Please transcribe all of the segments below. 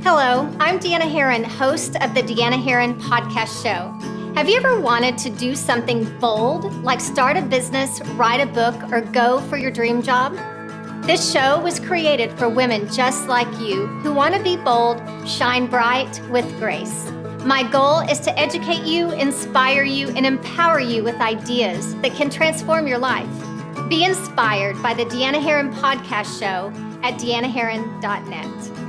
Hello, I'm Deanna Herron, host of the Deanna Herron Podcast Show. Have you ever wanted to do something bold, like start a business, write a book, or go for your dream job? This show was created for women just like you who want to be bold, shine bright with grace. My goal is to educate you, inspire you, and empower you with ideas that can transform your life. Be inspired by the Deanna Herron Podcast Show at deannaherron.net.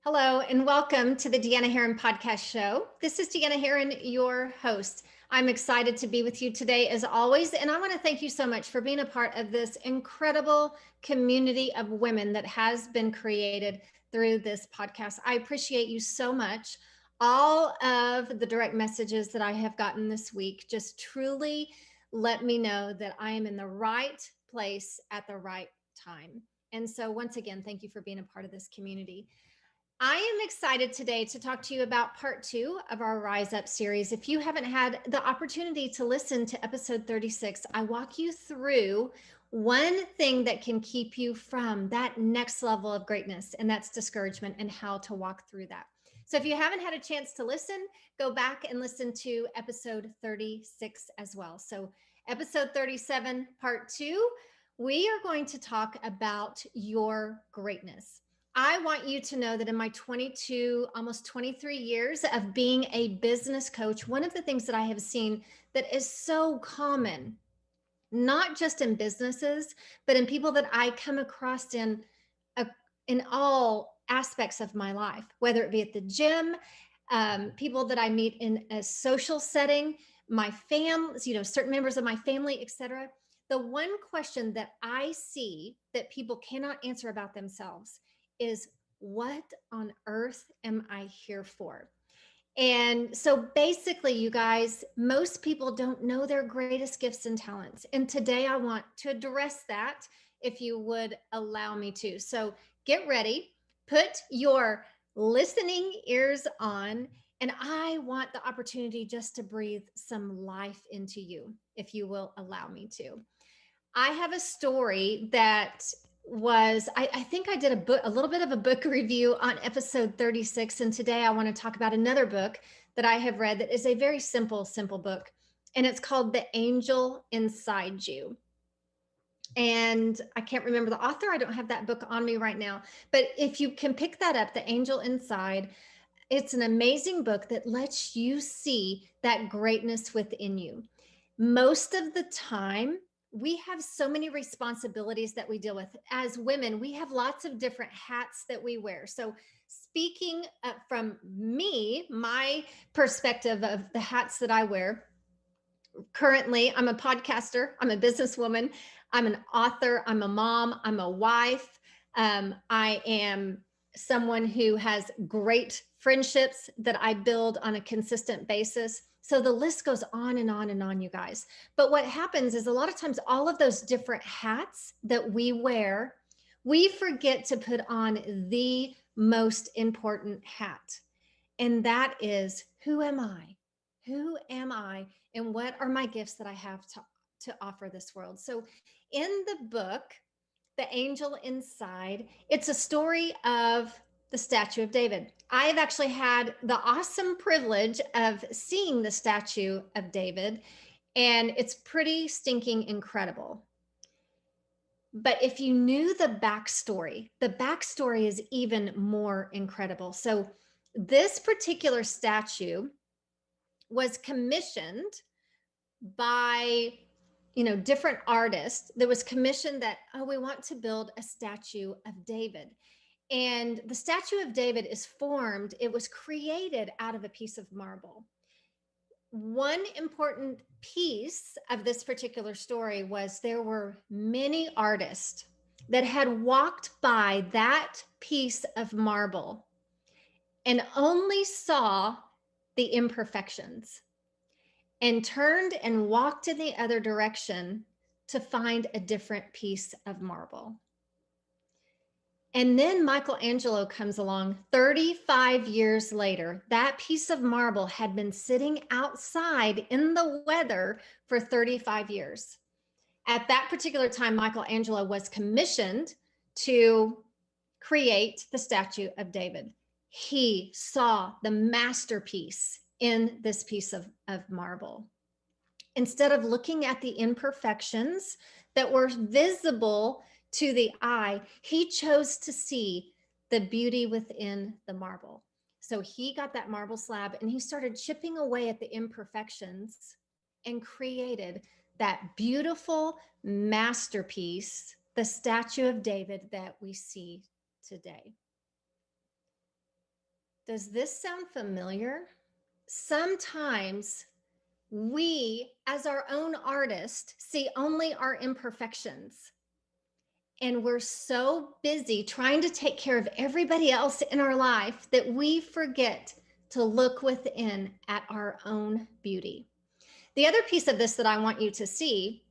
Hello, and welcome to the Deanna Herron Podcast Show. This is Deanna Herron, your host. I'm excited to be with you today, as always, and I want to thank you so much for being a part of this incredible community of women that has been created through this podcast. I appreciate you so much. All of the direct messages that I have gotten this week just truly let me know that I am in the right place at the right time. And so once again, thank you for being a part of this community. I am excited today to talk to you about part 2 of our Rise Up series. If you haven't had the opportunity to listen to episode 36, I walk you through one thing that can keep you from that next level of greatness, and that's discouragement and how to walk through that. So if you haven't had a chance to listen, go back and listen to episode 36 as well. So episode 37, part 2, we are going to talk about your greatness. I want you to know that in my 22, almost 23 years of being a business coach, one of the things that I have seen that is so common, not just in businesses, but in people that I come across in all aspects of my life, whether it be at the gym, people that I meet in a social setting, my family, certain members of my family, etc. The one question that I see that people cannot answer about themselves is, what on earth am I here for? And so basically, you guys, most people don't know their greatest gifts and talents. And today I want to address that, if you would allow me to. So get ready, put your listening ears on, and I want the opportunity just to breathe some life into you, if you will allow me to. I have a story that was, I think I did a little bit of a book review on episode 36. And today I want to talk about another book that I have read that is a very simple book. And it's called The Angel Inside You. And I can't remember the author. I don't have that book on me right now. But if you can pick that up, The Angel Inside, it's an amazing book that lets you see that greatness within you. Most of the time, we have so many responsibilities that we deal with. As women, we have lots of different hats that we wear. So speaking from me, my perspective of the hats that I wear, currently, I'm a podcaster, I'm a businesswoman, I'm an author, I'm a mom, I'm a wife. I am someone who has great friendships that I build on a consistent basis. So the list goes on and on and on, you guys. But what happens is a lot of times all of those different hats that we wear, we forget to put on the most important hat. And that is, who am I? Who am I? And what are my gifts that I have to offer this world? So in the book, The Angel Inside, it's a story of the statue of David. I've actually had the awesome privilege of seeing the statue of David, and it's pretty stinking incredible. But if you knew the backstory is even more incredible. So this particular statue was commissioned by different artists. There was commissioned that, we want to build a statue of David. And the statue of David it was created out of a piece of marble. One important piece of this particular story was there were many artists that had walked by that piece of marble and only saw the imperfections and turned and walked in the other direction to find a different piece of marble. And then Michelangelo comes along 35 years later. That piece of marble had been sitting outside in the weather for 35 years. At that particular time, Michelangelo was commissioned to create the statue of David. He saw the masterpiece in this piece of marble. Instead of looking at the imperfections that were visible to the eye, he chose to see the beauty within the marble. So he got that marble slab and he started chipping away at the imperfections and created that beautiful masterpiece, the statue of David that we see today. Does this sound familiar? Sometimes we, as our own artist, see only our imperfections. And we're so busy trying to take care of everybody else in our life that we forget to look within at our own beauty. The other piece of this that I want you to see,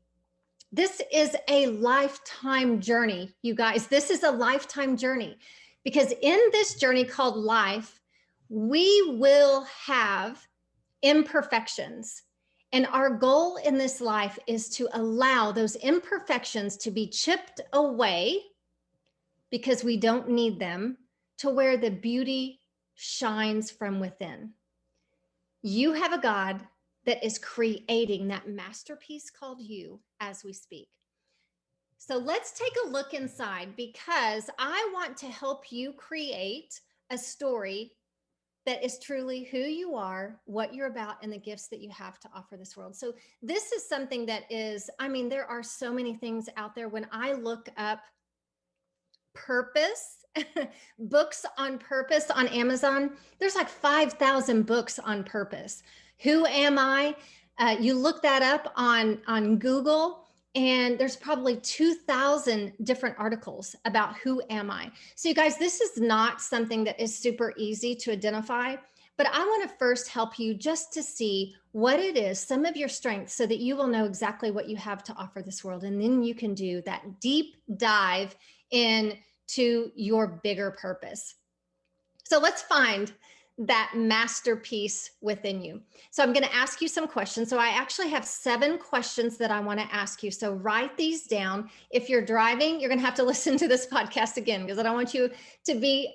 this is a lifetime journey, you guys. This is a lifetime journey, because in this journey called life, we will have imperfections. And our goal in this life is to allow those imperfections to be chipped away, because we don't need them, to where the beauty shines from within. You have a God that is creating that masterpiece called you as we speak. So let's take a look inside, because I want to help you create a story that is truly who you are, what you're about, and the gifts that you have to offer this world. So this is something that is, I mean, there are so many things out there. When I look up purpose, books on purpose on Amazon, there's like 5,000 books on purpose. Who am I? You look that up on Google, and there's probably 2,000 different articles about who am I. So you guys, this is not something that is super easy to identify, but I want to first help you just to see what it is, some of your strengths, so that you will know exactly what you have to offer this world. And then you can do that deep dive into your bigger purpose. So let's find that masterpiece within you. So I'm going to ask you some questions. So I actually have 7 questions that I want to ask you. So write these down. If you're driving, you're going to have to listen to this podcast again, because I don't want you to be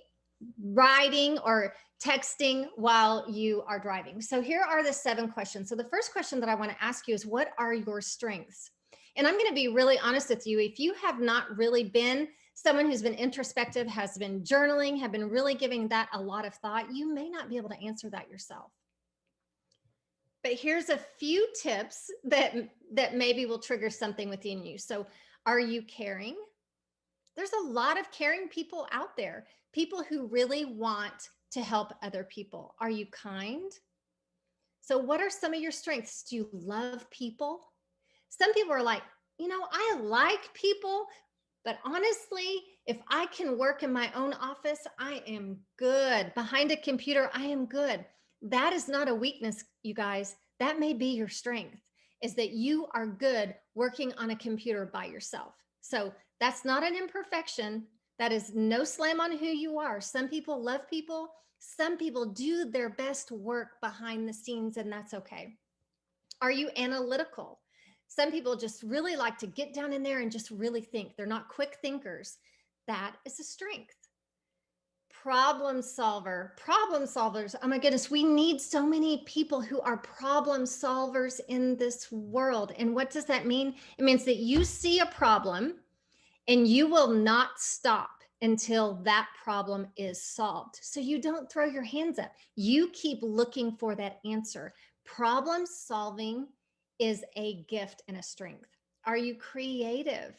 writing or texting while you are driving. So here are the 7 questions. So the first question that I want to ask you is, what are your strengths? And I'm going to be really honest with you. If you have not really been someone who's been introspective, has been journaling, have been really giving that a lot of thought, you may not be able to answer that yourself. But here's a few tips that maybe will trigger something within you. So are you caring? There's a lot of caring people out there, people who really want to help other people. Are you kind? So what are some of your strengths? Do you love people? Some people are like, I like people, but honestly, if I can work in my own office, I am good. Behind a computer, I am good. That is not a weakness, you guys. That may be your strength, is that you are good working on a computer by yourself. So that's not an imperfection. That is no slam on who you are. Some people love people. Some people do their best work behind the scenes, and that's okay. Are you analytical? Some people just really like to get down in there and just really think. They're not quick thinkers. That is a strength. Problem solvers. Oh my goodness, we need so many people who are problem solvers in this world. And what does that mean? It means that you see a problem and you will not stop until that problem is solved. So you don't throw your hands up. You keep looking for that answer. Problem solving is a gift and a strength. Are you creative?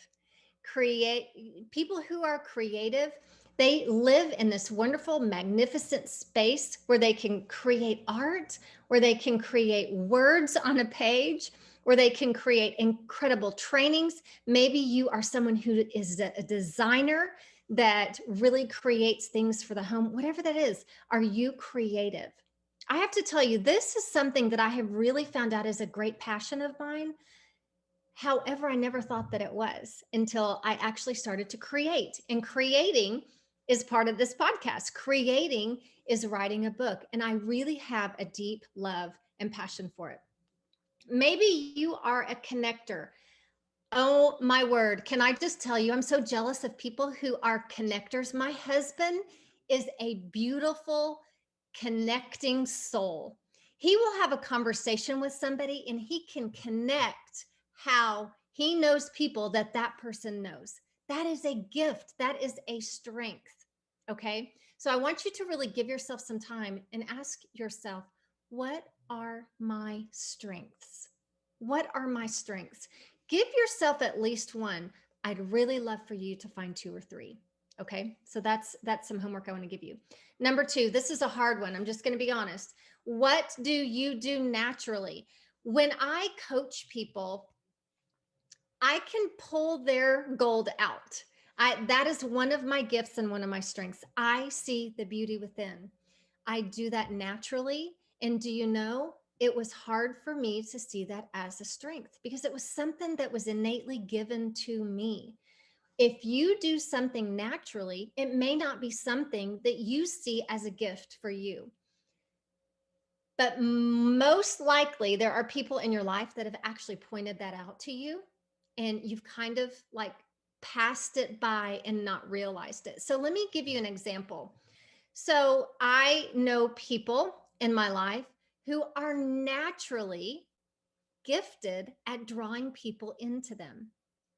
People who are creative, they live in this wonderful, magnificent space where they can create art, where they can create words on a page, where they can create incredible trainings. Maybe you are someone who is a designer that really creates things for the home. Whatever that is, are you creative? I have to tell you, this is something that I have really found out is a great passion of mine. However, I never thought that it was until I actually started to create. And creating is part of this podcast. Creating is writing a book. And I really have a deep love and passion for it. Maybe you are a connector. Oh my word. Can I just tell you, I'm so jealous of people who are connectors. My husband is a beautiful connecting soul. He will have a conversation with somebody and he can connect how he knows people that that person knows. That is a gift. That is a strength. Okay. So I want you to really give yourself some time and ask yourself, what are my strengths? What are my strengths? Give yourself at least one. I'd really love for you to find two or three. Okay. So that's some homework I want to give you. Number two, this is a hard one. I'm just going to be honest. What do you do naturally? When I coach people, I can pull their gold out. That is one of my gifts and one of my strengths. I see the beauty within. I do that naturally. And do you know, it was hard for me to see that as a strength because it was something that was innately given to me. If you do something naturally, it may not be something that you see as a gift for you. But most likely, there are people in your life that have actually pointed that out to you, and you've kind of like passed it by and not realized it. So, let me give you an example. So, I know people in my life who are naturally gifted at drawing people into them.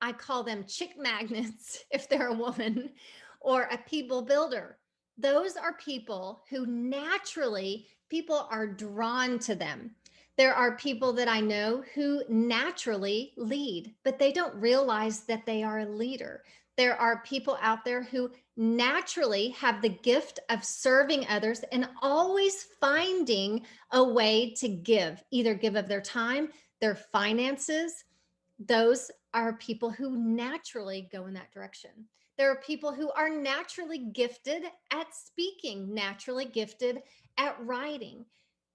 I call them chick magnets if they're a woman, or a people builder. Those are people who naturally people are drawn to them. There are people that I know who naturally lead, but they don't realize that they are a leader. There are people out there who naturally have the gift of serving others and always finding a way to give, either give of their time, their finances. Those are people who naturally go in that direction. There are people who are naturally gifted at speaking, naturally gifted at writing.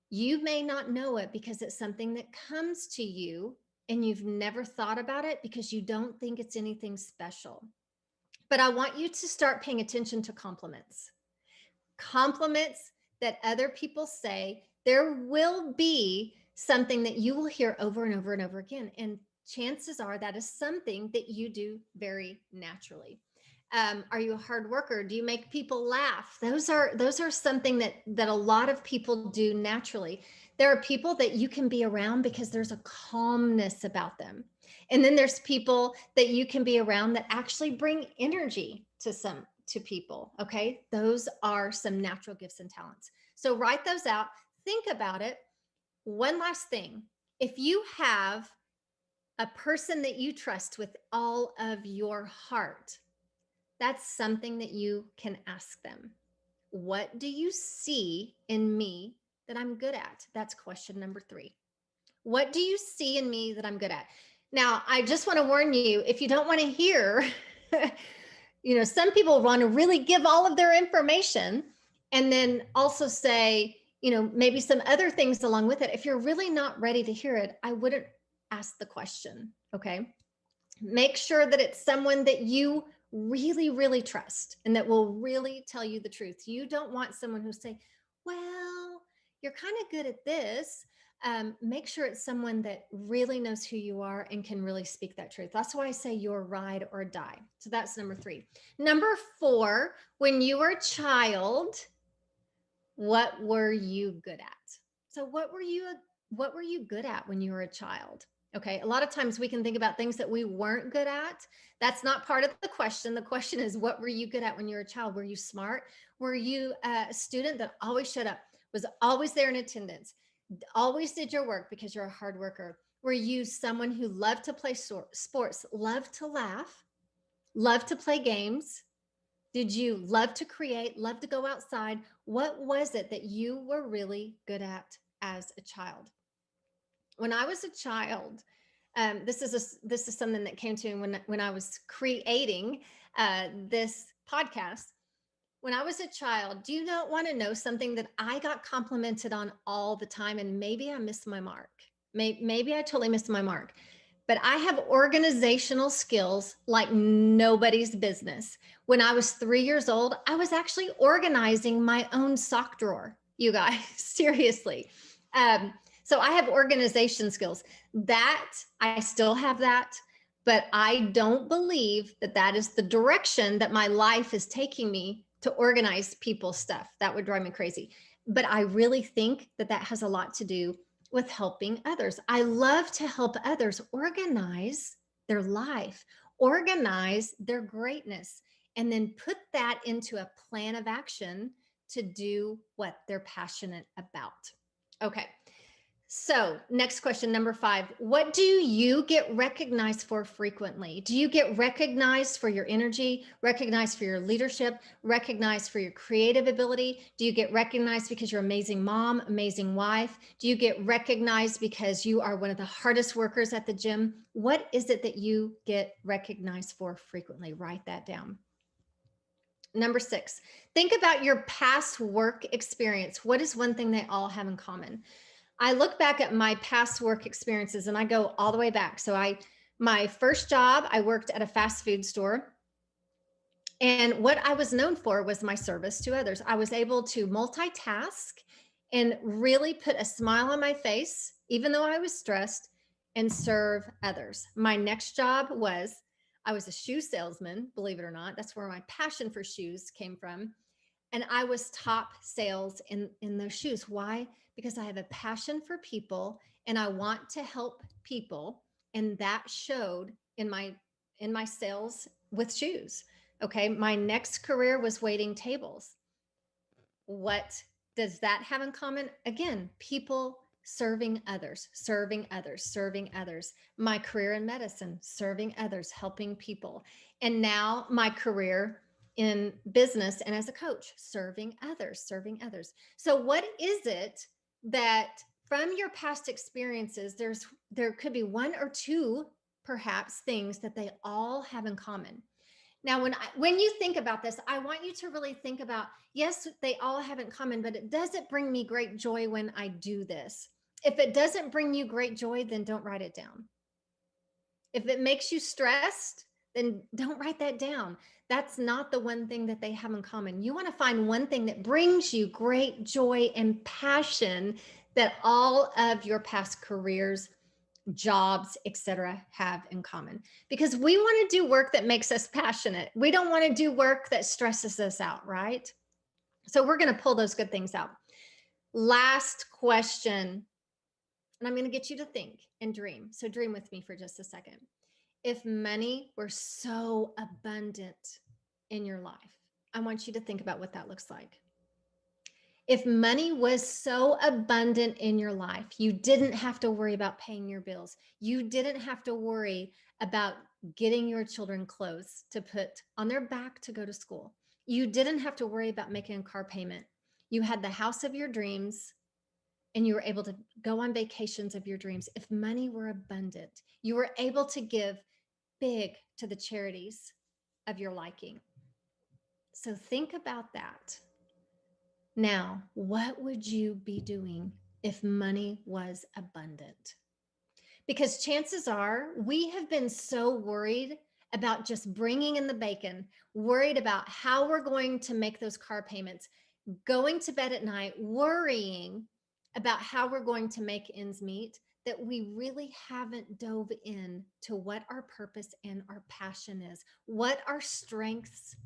You may not know it because it's something that comes to you and you've never thought about it because you don't think it's anything special. But I want you to start paying attention to compliments. Compliments that other people say, there will be something that you will hear over and over and over again. And chances are that is something that you do very naturally. Are you a hard worker? Do you make people laugh? Those are something that a lot of people do naturally. There are people that you can be around because there's a calmness about them. And then there's people that you can be around that actually bring energy to people. Okay. Those are some natural gifts and talents. So write those out. Think about it. One last thing. If you have a person that you trust with all of your heart, that's something that you can ask them. What do you see in me that I'm good at? That's question number 3. What do you see in me that I'm good at? Now, I just want to warn you, if you don't want to hear, some people want to really give all of their information and then also say, maybe some other things along with it. If you're really not ready to hear it, I wouldn't ask the question. Okay. Make sure that it's someone that you really, really trust and that will really tell you the truth. You don't want someone who say, well, you're kind of good at this. Make sure it's someone that really knows who you are and can really speak that truth. That's why I say you're ride or die. So that's number 3. Number 4, when you were a child, what were you good at? So what were you good at when you were a child? Okay. A lot of times we can think about things that we weren't good at. That's not part of the question. The question is, what were you good at when you were a child? Were you smart? Were you a student that always showed up, was always there in attendance, always did your work because you're a hard worker? Were you someone who loved to play sports, loved to laugh, loved to play games? Did you love to create, love to go outside? What was it that you were really good at as a child? When I was a child, this is something that came to me when I was creating this podcast. When I was a child, do you not want to know something that I got complimented on all the time, and maybe I missed my mark? Maybe I totally missed my mark. But I have organizational skills like nobody's business. When I was 3 years old, I was actually organizing my own sock drawer, you guys, seriously. So I have organization skills that I still have that. but I don't believe that that is the direction that my life is taking me to organize people's stuff. That would drive me crazy. But I really think that that has a lot to do with helping others. I love to help others organize their life, organize their greatness, and then put that into a plan of action to do what they're passionate about. Okay. So, next question, number 5. What do you get recognized for frequently? Do you get recognized for your energy, recognized for your leadership, recognized for your creative ability? Do you get recognized because you're an amazing mom, amazing wife? Do you get recognized because you are one of the hardest workers at the gym? What is it that you get recognized for frequently? Write that down. Number 6, think about your past work experience. What is one thing they all have in common? I look back at my past work experiences and I go all the way back. So my first job, I worked at a fast food store. And what I was known for was my service to others. I was able to multitask and really put a smile on my face, even though I was stressed, and serve others. My next job was I was a shoe salesman, believe it or not. That's where my passion for shoes came from. And I was top sales in those shoes. Why? Because I have a passion for people and I want to help people, and that showed in my sales with shoes. Okay, my next career was waiting tables. What does that have in common? Again, people serving others, serving others, serving others. My career in medicine, serving others, helping people. And now my career in business and as a coach, serving others, serving others. So what is it that from your past experiences, there could be one or two perhaps things that they all have in common. Now, when you think about this, I want you to really think about, yes, they all have in common, but it doesn't bring me great joy when I do this. If it doesn't bring you great joy, then don't write it down. If it makes you stressed, then don't write that down. That's not the one thing that they have in common. You want to find one thing that brings you great joy and passion that all of your past careers, jobs, etc., have in common, because we want to do work that makes us passionate. We don't want to do work that stresses us out, right? So we're going to pull those good things out. Last question, and I'm going to get you to think and dream. So dream with me for just a second. If money were so abundant in your life, I want you to think about what that looks like. If money was so abundant in your life, you didn't have to worry about paying your bills. You didn't have to worry about getting your children clothes to put on their back to go to school. You didn't have to worry about making a car payment. You had the house of your dreams and you were able to go on vacations of your dreams. If money were abundant, you were able to give big to the charities of your liking. So think about that. Now, what would you be doing if money was abundant? Because chances are we have been so worried about just bringing in the bacon, worried about how we're going to make those car payments, going to bed at night, worrying about how we're going to make ends meet, that we really haven't dove in to what our purpose and our passion is, what our strengths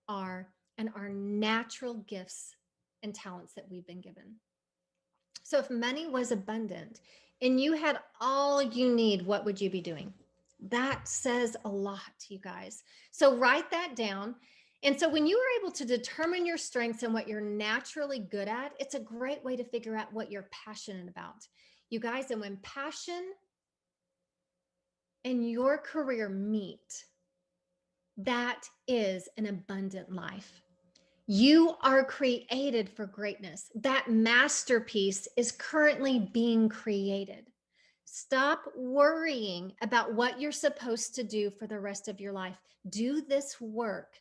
are, and our natural gifts and talents that we've been given. So if money was abundant and you had all you need, what would you be doing? That says a lot, you guys. So write that down. And so when you are able to determine your strengths and what you're naturally good at, it's a great way to figure out what you're passionate about. You guys, and when passion and your career meet, that is an abundant life. You are created for greatness. That masterpiece is currently being created. Stop worrying about what you're supposed to do for the rest of your life. Do this work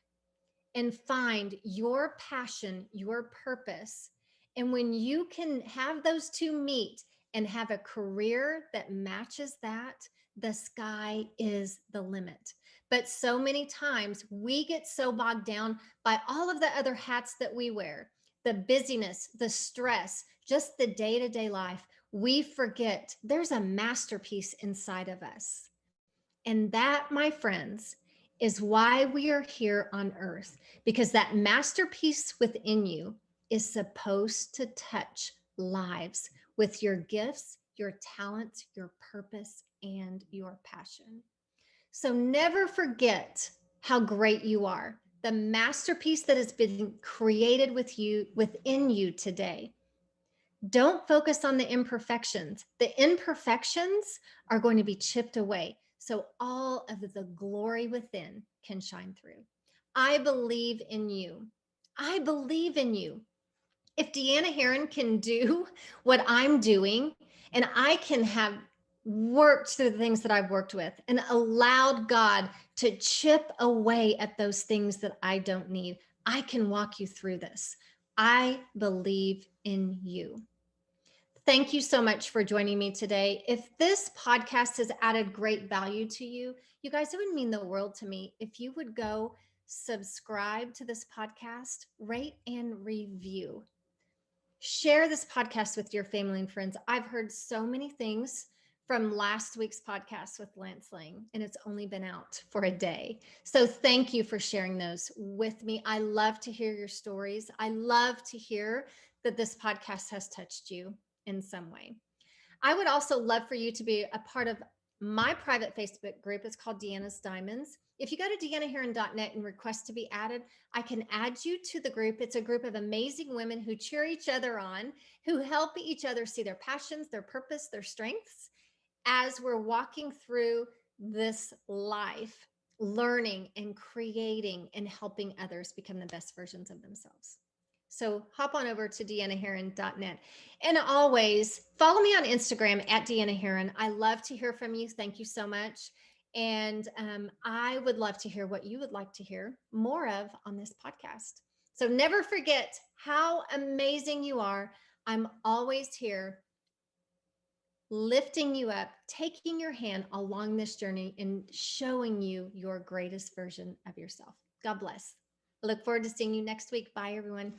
and find your passion, your purpose. And when you can have those two meet and have a career that matches that, the sky is the limit. But so many times we get so bogged down by all of the other hats that we wear, the busyness, the stress, just the day-to-day life. We forget there's a masterpiece inside of us. And that, my friends, is why we are here on earth, because that masterpiece within you is supposed to touch lives with your gifts, your talents, your purpose, and your passion. So never forget how great you are, the masterpiece that has been created with you within you today. Don't focus on the imperfections. The imperfections are going to be chipped away so all of the glory within can shine through. I believe in you. I believe in you. If Deanna Herron can do what I'm doing, and I can have worked through the things that I've worked with and allowed God to chip away at those things that I don't need, I can walk you through this. I believe in you. Thank you so much for joining me today. If this podcast has added great value to you, you guys, it would mean the world to me if you would go subscribe to this podcast, rate and review. Share this podcast with your family and friends. I've heard so many things from last week's podcast with Lance Lang, and it's only been out for a day. So thank you for sharing those with me. I love to hear your stories. I love to hear that this podcast has touched you in some way. I would also love for you to be a part of my private Facebook group. It's called Deanna's Diamonds. If you go to deannaherron.net and request to be added, I can add you to the group. It's a group of amazing women who cheer each other on, who help each other see their passions, their purpose, their strengths as we're walking through this life, learning and creating and helping others become the best versions of themselves. So hop on over to deannaherron.net. And always follow me on Instagram at Deanna Herron. I love to hear from you. Thank you so much. And I would love to hear what you would like to hear more of on this podcast. So never forget how amazing you are. I'm always here lifting you up, taking your hand along this journey and showing you your greatest version of yourself. God bless. I look forward to seeing you next week. Bye, everyone.